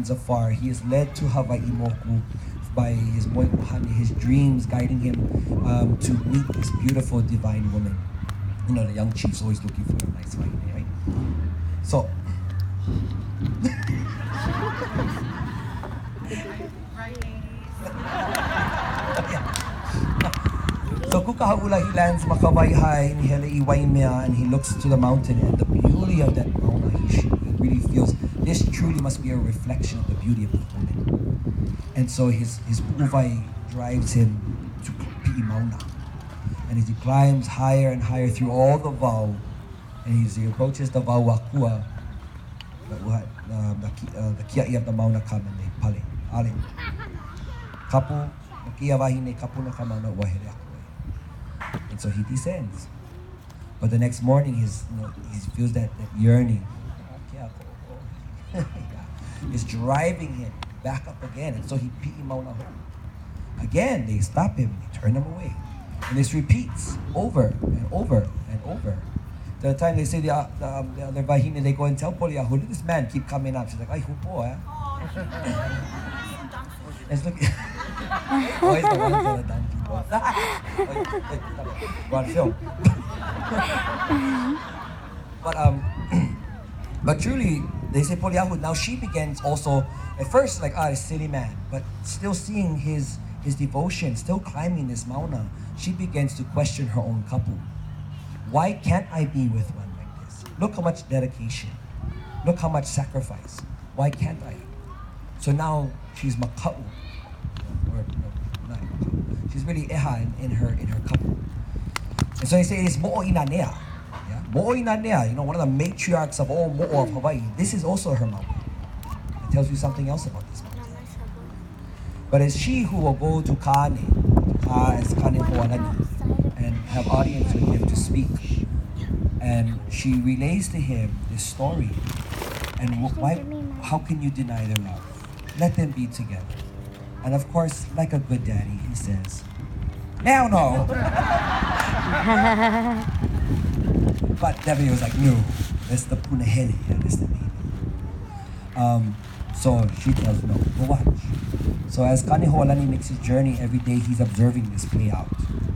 mountains afar. He is led to Hawaii Moku by his mo'i ohane, his dreams guiding him to meet this beautiful divine woman. You know, the young chief's always looking for a nice wife, right? So, so Kukahaula, he lands Makawaihae, and Hele Iwaimea, and he looks to the mountain, and the beauty of that mauna, he really feels this truly must be a reflection of the beauty of the woman. And so his pu'uvai drives him to Pi'i Mauna. And as he climbs higher and higher through all the wau, and as he approaches the wau wakua, the kia'i of the mauna come and they pale, ale. Kapu, kia wahine kapu no ka mauna ua hele aku. And so he descends. But the next morning, he feels that yearning. It's driving him back up again. And so he pi'i mauna home. Again, they stop him, they turn him away. And this repeats over and over and over. The time they say the other wahine, they go and tell Poliahu, look, this man keep coming up. She's like, ay, hupo, eh? It's looking. Always the ones that are done. One film. But truly, they say Poliahu, now she begins also, at first like, this silly man, but still seeing his devotion, still climbing this mauna, she begins to question her own kapu. Why can't I be with one like this? Look how much dedication. Look how much sacrifice. Why can't I? So now she's maka'u. Or no, not maka'u. She's really eha in her kapu. And so they say it's mo'o inanea. Yeah? Mo'o inanea, one of the matriarchs of all mo'o of Hawaii. This is also her mauna. It tells you something else about this mauna. But it's she who will go to Kane, as Kane Ho'alani, and have audience with him to speak. And she relays to him this story. And how can you deny their love? Let them be together. And of course, like a good daddy, he says, now no. But Debbie was like, no, that's the punahele, that's the name. So she tells no, go watch. So as Kane Ho'alani makes his journey every day, he's observing this play out.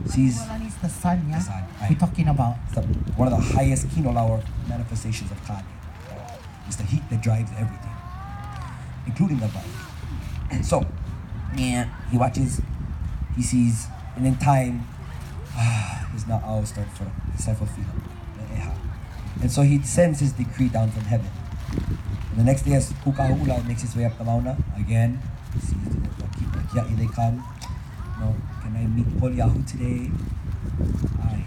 Sees Ho'alani is the sun, yeah? The sun, right. We're talking about. It's one of the highest kinolaur manifestations of Kane. It's the heat that drives everything, including the body. So, he watches, he sees, and in time, he's not all start for feeling. And so he sends his decree down from heaven. And the next day, as Kukahula makes his way up the mauna, again, he sees the kia'i, they come. Can I meet Poliahu today? Ay.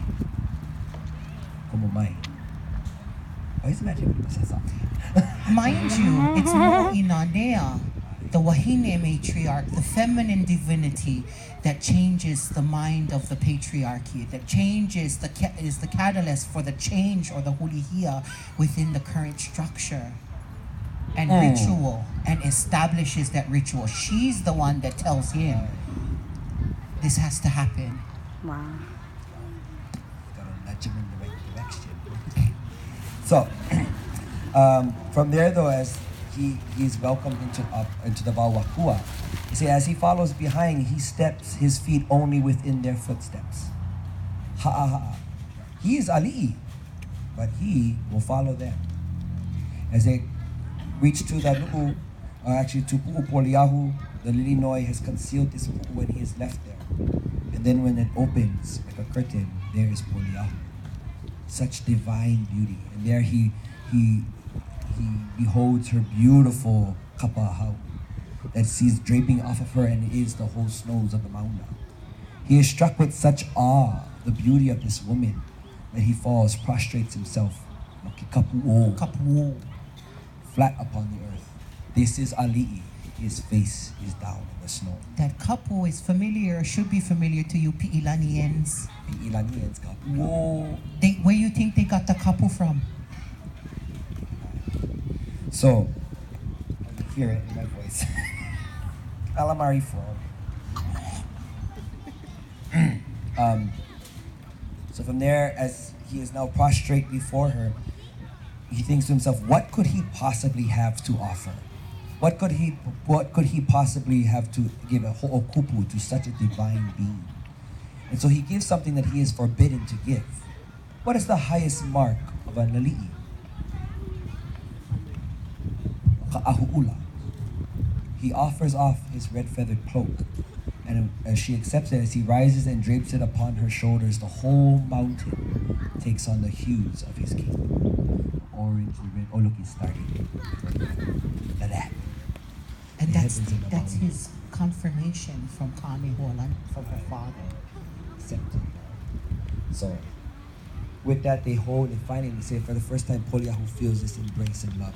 Como mai. Why is magic when he says something? Mind you, it's Mo'inanea, the Wahine matriarch, the feminine divinity that changes the mind of the patriarchy, that changes is the catalyst for the change or the hulihia within the current structure and ritual, and establishes that ritual. She's the one that tells him this has to happen. Wow. Gotta nudge him in the right direction. So, from there though, as he's welcomed into the Wauakua, you see, as he follows behind, he steps his feet only within their footsteps. Ha'a. He is ali'i, but he will follow them. As they reach to the nu'u, or actually to Pu'u Poliahu, the lilinoi has concealed this pu'u when he is left there. And then when it opens like a curtain, there is Poliahu. Such divine beauty. And there he beholds her beautiful kapahau that sees draping off of her and is the whole snows of the mauna. He is struck with such awe, the beauty of this woman, that he falls, prostrates himself, kapu'o, flat upon the earth. This is ali'i. His face is down in the snow. That kapu is familiar, should be familiar to you Pi'ilanians. Pi'ilanians, kapu'o. Where you think they got the kapu from? So, you hear it in my voice. Calamari frog. So from there, as he is now prostrate before her, he thinks to himself, what could he possibly have to offer? What could he possibly have to give a ho'okupu to such a divine being? And so he gives something that he is forbidden to give. What is the highest mark of a nali'i? Ka'ahu'ula. He offers off his red feathered cloak, and as she accepts it, as he rises and drapes it upon her shoulders, the whole mountain takes on the hues of his king. Orange, red. Oh, look, he's starting. Look at that. And The that's heavens and the that's mountain. his confirmation from Kanakaole, from her father. Accepted. So, with that, they finally say for the first time, Poliahu feels this embrace and love.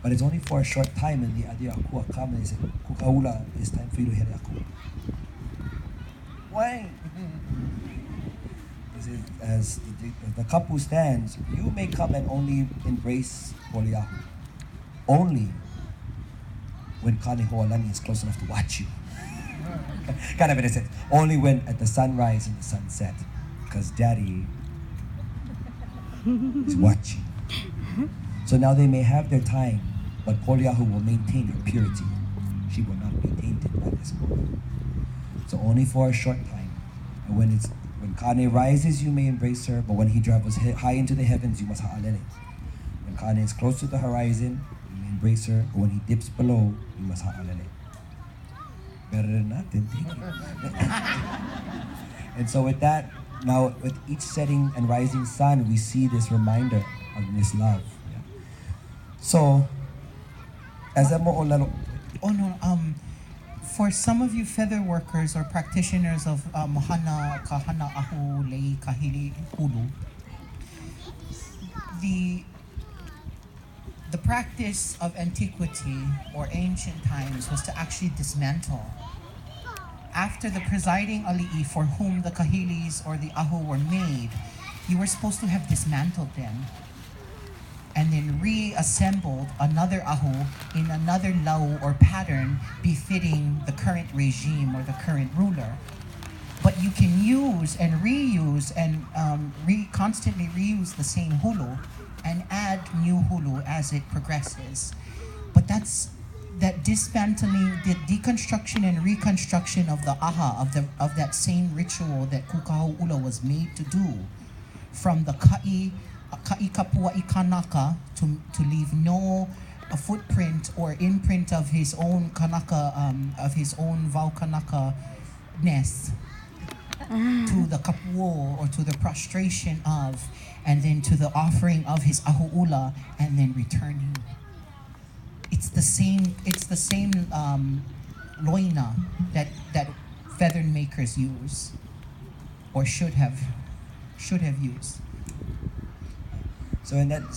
But it's only for a short time, and the idea akua come and they say, Kukaula, it's time for you to hit akua. Why? He says, as the kapu stands, you may come and only embrace Poliahu. Only when Kanehoalani is close enough to watch you. Kind of in a sense. Only when at the sunrise and the sunset. Because daddy is watching. So now they may have their time, but Poliahu will maintain her purity. She will not be tainted by this moment. So only for a short time. And when Kane rises, you may embrace her, but when he travels high into the heavens, you must ha'alele. When Kane is close to the horizon, you may embrace her, but when he dips below, you must ha'alele. Better than nothing, thank you. And so with that, now with each setting and rising sun, we see this reminder of this love. Yeah. So, as a mo'olalo, Oh no, for some of you feather workers or practitioners of hana kahana ahu lei kahili hulu, the practice of antiquity or ancient times was to actually dismantle. After the presiding ali'i for whom the kahilis or the ahu were made, you were supposed to have dismantled them and then reassembled another ahu in another lau or pattern befitting the current regime or the current ruler. But you can use and reuse and constantly reuse the same hulu and add new hulu as it progresses. But that dismantling, the deconstruction and reconstruction of the aha, of that same ritual that Kukaha'ula was made to do, from the ka'i kapua i kanaka to leave no a footprint or imprint of his own kanaka, of his own vau kanaka nest, to the kapuo or to the prostration of, and then to the offering of his ahu'ula, and then returning. It's the same loina that feather makers use or should have used. so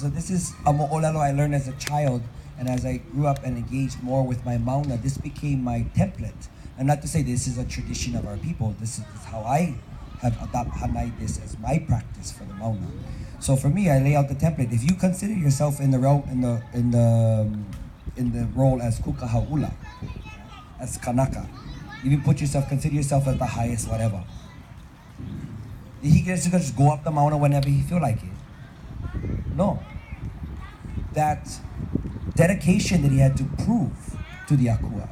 this is a mo'olelo I learned as a child, and as I grew up and engaged more with my mauna, this became my template. And not to say this is a tradition of our people, this is how I have adopted this as my practice for the mauna. So for me, I lay out the template. If you consider yourself in the role as Kukaha'ula, as Kanaka, even consider yourself as the highest whatever. He gets to just go up the mountain whenever he feel like it. No. That dedication that he had to prove to the Akua,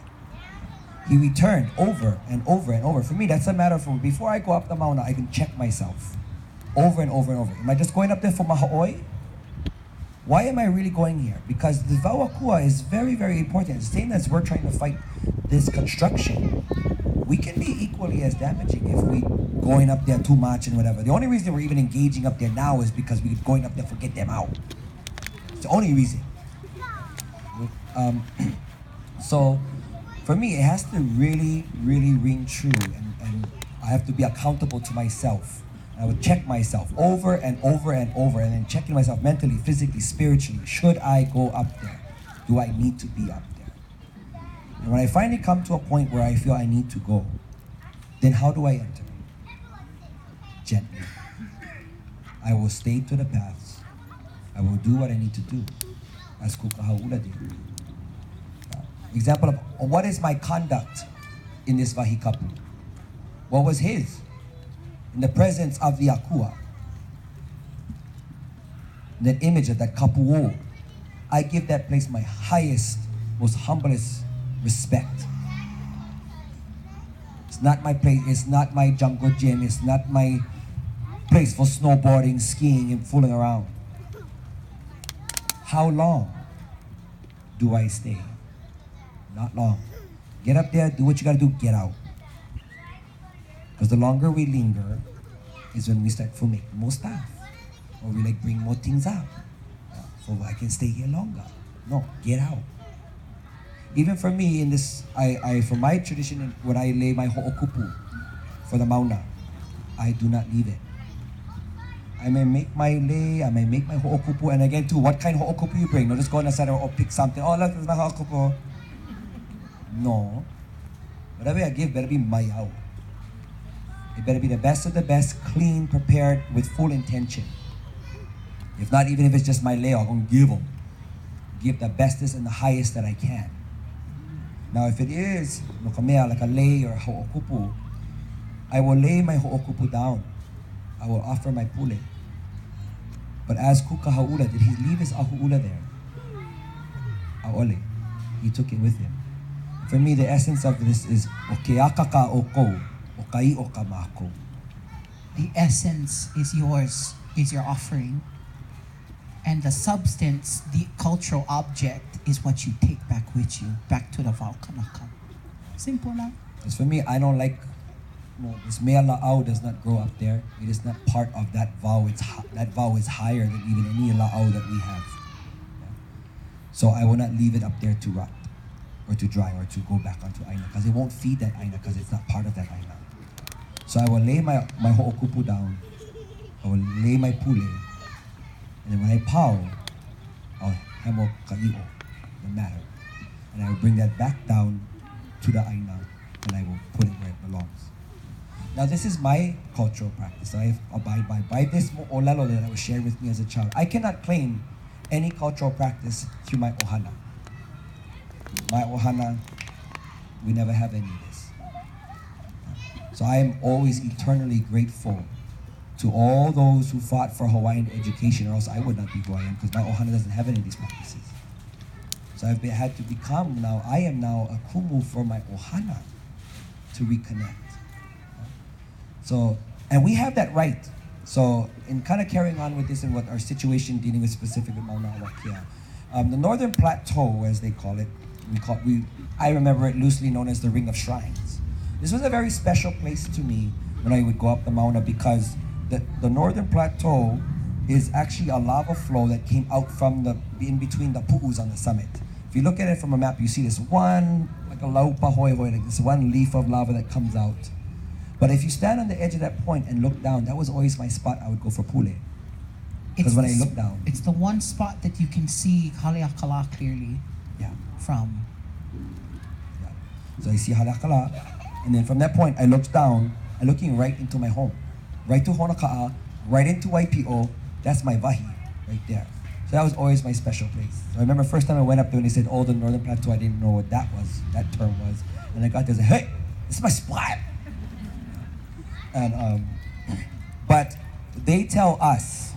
he returned over and over and over. For me, that's a matter of, before I go up the mountain, I can check myself over and over and over. Am I just going up there for maha'oi? Why am I really going here? Because the Vauakua is very, very important. It's the same as we're trying to fight this construction. We can be equally as damaging if we going up there too much and whatever. The only reason we're even engaging up there now is because we're going up there to get them out. It's the only reason. So for me, it has to really, really ring true, and I have to be accountable to myself. I would check myself over and over and over, and then checking myself mentally, physically, spiritually. Should I go up there? Do I need to be up there? And when I finally come to a point where I feel I need to go, then how do I enter? Gently. I will stay to the paths. I will do what I need to do, as Kukaha'ula did. Example of what is my conduct in this vahikapu? What was his? In the presence of the Akua. That image of that kapuo. I give that place my highest, most humblest respect. It's not my place, it's not my jungle gym, it's not my place for snowboarding, skiing, and fooling around. How long do I stay? Not long. Get up there, do what you gotta do, get out. Because the longer we linger is when we start to make more staff. Or we like bring more things up. So I can stay here longer. No, get out. Even for me in this, for my tradition, when I lay my ho'okupu for the mauna, I do not leave it. I may make my lay, I may make my ho'okupu, and again too, what kind of ho'okupu you bring? No, just go on the side or pick something. Oh, look, there's my ho'okupu. No. Whatever I give better be mayaw. It better be the best of the best, clean, prepared, with full intention. If not, even if it's just my lay, I'm going to give them. Give the bestest and the highest that I can. Now, if it is no kamea, like a lay or a ho'okupu, I will lay my ho'okupu down. I will offer my pule. But as Kukahaula, did he leave his ahu'ula there? Aole. He took it with him. For me, the essence of this is okeakaka oko, okai okamako. The essence is yours, is your offering. And the substance, the cultural object, is what you take back with you, back to the vow kanaka. Simple now. Because for me, I don't like, this mea la'au does not grow up there. It is not part of that vow. That vow is higher than even any la'au that we have. Yeah. So I will not leave it up there to rot, or to dry, or to go back onto aina, because it won't feed that aina, because it's not part of that aina. So I will lay my ho'okupu down. I will lay my pule. And then when I pau, I'll hemo ka'i'o, the matter. And I will bring that back down to the aina, and I will put it where it belongs. Now this is my cultural practice that I abide by this mo'olelo that was shared with me as a child. I cannot claim any cultural practice through my ohana. My ohana, we never have any of this. So I am always eternally grateful to all those who fought for Hawaiian education, or else I would not be who I am, because my ohana doesn't have any of these practices. So I've had to become now, I am now a kumu for my ohana to reconnect. So, and we have that right. So in kind of carrying on with this and what our situation dealing with specific with Mauna Awakea, the Northern Plateau, as they call it, I remember it loosely known as the Ring of Shrines. This was a very special place to me when I would go up the Mauna, because the Northern Plateau is actually a lava flow that came out from in between the pu'us on the summit. If you look at it from a map, you see this one, like a laupa hoi, like this one leaf of lava that comes out. But if you stand on the edge of that point and look down, that was always my spot I would go for pule. Because when I look down, it's the one spot that you can see Haleakala clearly. Yeah. From. Yeah. So I see Haleakala, and then from that point I look down, I'm looking right into my home. Right to Honaka'a, right into YPO, that's my vahi, right there. So that was always my special place. So I remember first time I went up there when they said, oh, the Northern Plateau, I didn't know what that term was. And I got there and said, hey, this is my spot. And, but they tell us,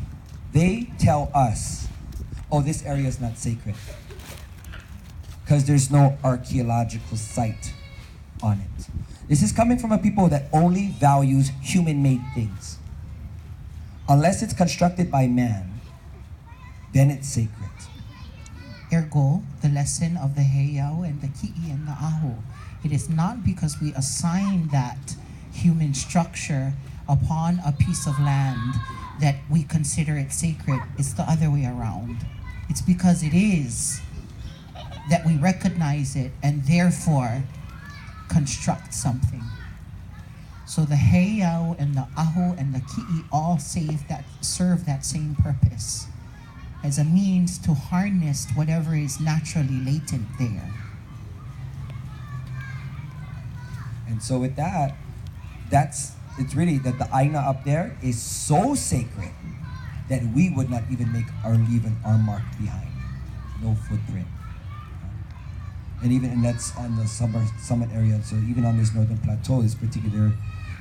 oh, this area is not sacred, because there's no archaeological site on it. This is coming from a people that only values human-made things. Unless it's constructed by man, then it's sacred. Ergo, the lesson of the heiau and the ki'i and the aho. It is not because we assign that human structure upon a piece of land that we consider it sacred. It's the other way around. It's because it is that we recognize it and therefore construct something. So the heiau and the aho and the ki'i all serve that same purpose, as a means to harness whatever is naturally latent there. And so with that, it's really that the aina up there is so sacred that we would not even leave our mark behind. No footprint. And that's on the summit area. So even on this Northern Plateau, this particular,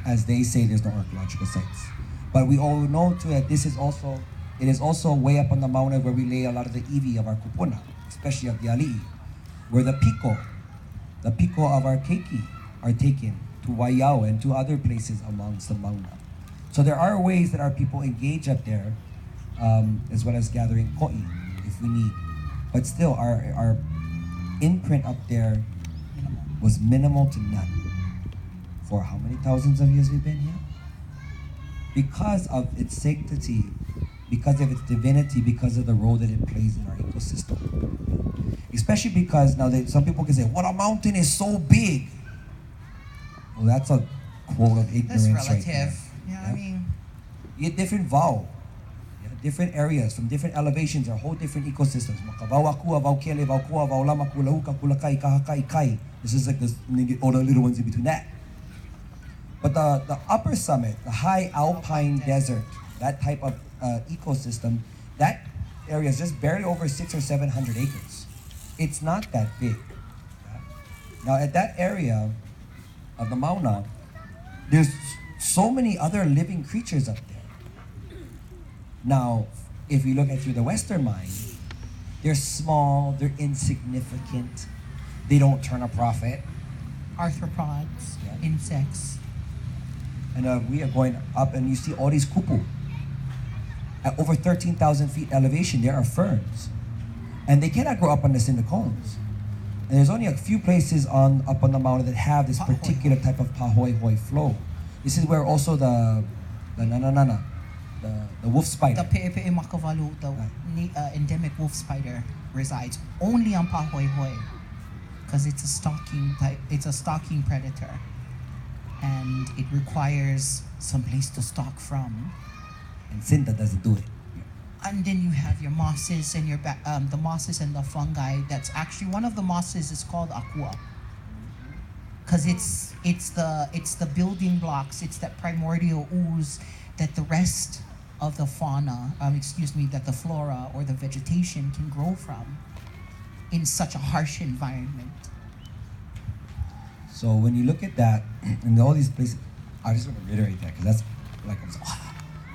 as they say, there's no archaeological sites. But we all know too that this is also it is also way up on the mountain where we lay a lot of the iwi of our kupuna, especially of the ali'i, where the piko of our keiki are taken to Waiau and to other places amongst the mauna. So there are ways that our people engage up there, as well as gathering ko'i if we need. But still, our imprint up there was minimal to none. For how many thousands of years we've been here? Because of its sanctity, because of its divinity, because of the role that it plays in our ecosystem. Especially because now some people can say, well, a mountain is so big. Well, that's a quote of ignorance. That's relative. Right Yeah, I mean, you get different vau, different areas from different elevations are whole different ecosystems. This is like all the little ones in between that. But the upper summit, the high alpine desert, that type of ecosystem, that area is just barely over 600 or 700 acres. It's not that big. Now at that area of the Mauna, there's so many other living creatures up there. Now, if you look at through the Western mind, they're small, they're insignificant, they don't turn a profit. Arthropods, insects. And we are going up and you see all these kupu. At over 13,000 feet elevation, there are ferns. And they cannot grow up on the cinder cones. And there's only a few places up on the mountain that have this particular type of pahoihoi flow. This is where also the nananana, the wolf spider. The Pe'epe'e Makavalu, the endemic wolf spider, resides only on Pahoihoi because it's a stalking predator, and it requires some place to stalk from. And Sinta doesn't do it. And then you have your mosses and the mosses and the fungi. That's actually one of the mosses is called akua, because it's the building blocks. It's that primordial ooze that the rest of the fauna, that the flora or the vegetation can grow from in such a harsh environment. So when you look at that, and all these places, I just want to reiterate that because that's like,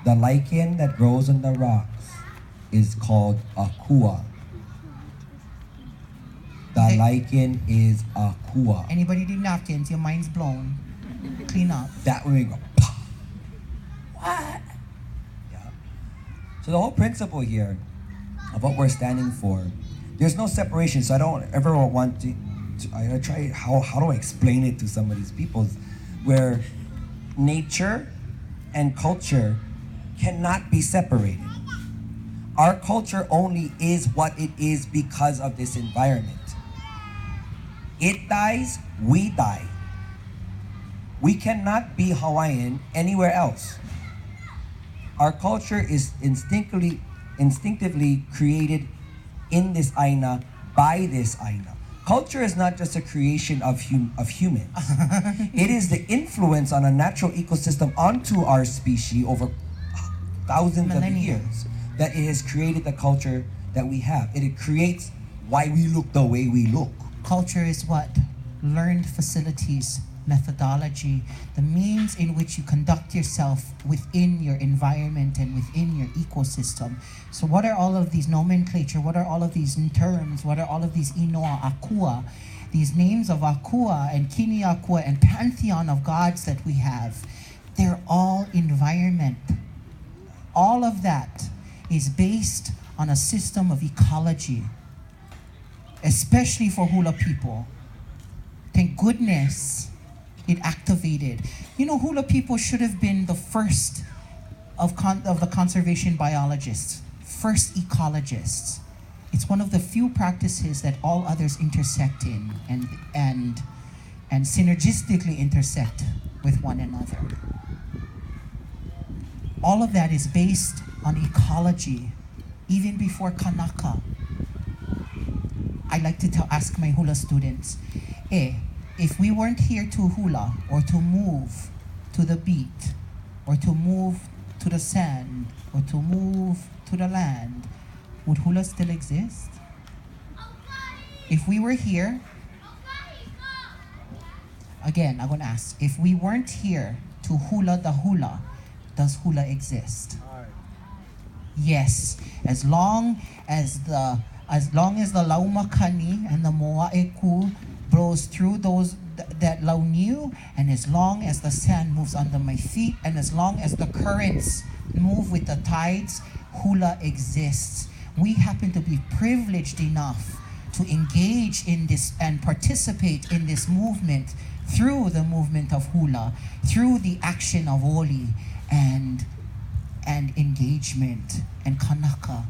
the lichen that grows on the rocks is called akua. The lichen is akua. Anybody did napkins, your mind's blown. Clean up. That when we go, pah. What? Yeah. So the whole principle here of what we're standing for, there's no separation. So I don't ever want to I try, how do I explain it to some of these people, where nature and culture cannot be separated. Our culture only is what it is because of this environment. It dies, we die. We cannot be Hawaiian anywhere else. Our culture is instinctively created in this aina, by this aina. Culture is not just a creation of humans. It is the influence on a natural ecosystem onto our species over thousands of years that it has created the culture that we have. It creates why we look the way we look. Culture is what? Learned facilities, methodology, the means in which you conduct yourself within your environment and within your ecosystem. So what are all of these nomenclature? What are all of these terms? What are all of these inoa, akua? These names of akua and kini akua and pantheon of gods that we have. They're all environment. All of that is based on a system of ecology, especially for hula people. Thank goodness it activated. You know, hula people should have been the first of the conservation biologists, first ecologists. It's one of the few practices that all others intersect in and synergistically intersect with one another. All of that is based on ecology, even before Kanaka. I like to ask my hula students, if we weren't here to hula or to move to the beat or to move to the sand or to move to the land, would hula still exist? If we were here, again, I'm going to ask, if we weren't here to hula the hula, does hula exist? Yes, as long as the laumakani and the moa eku blows through that launiu, and as long as the sand moves under my feet, and as long as the currents move with the tides, hula exists. We happen to be privileged enough to engage in this and participate in this movement through the movement of hula, through the action of oli and engagement and kanaka